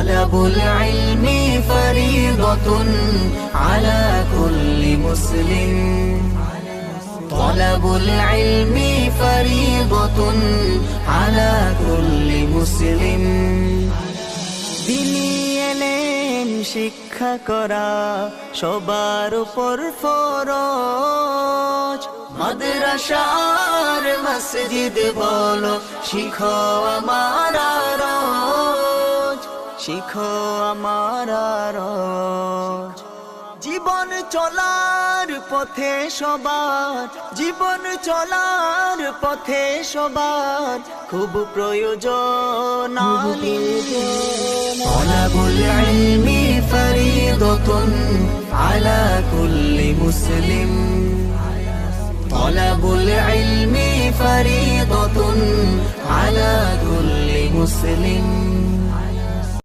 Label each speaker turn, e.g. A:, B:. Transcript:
A: طلب العلم فريضة على كل مسلم طلب العلم فريضة على كل مسلم দিনী এলেম শিক্ষা করা সবার উপর ফরজ মাদ্রাসা আর মসজিদ বলো শিখো আমার রোজ শিখো আমার রোজ জীবন চলার পথে সবার জীবন চলার পথে সবার খুব প্রয়োজন طلب العلم فريضة على كل مسلم طلب العلم فريضة على كل مسلم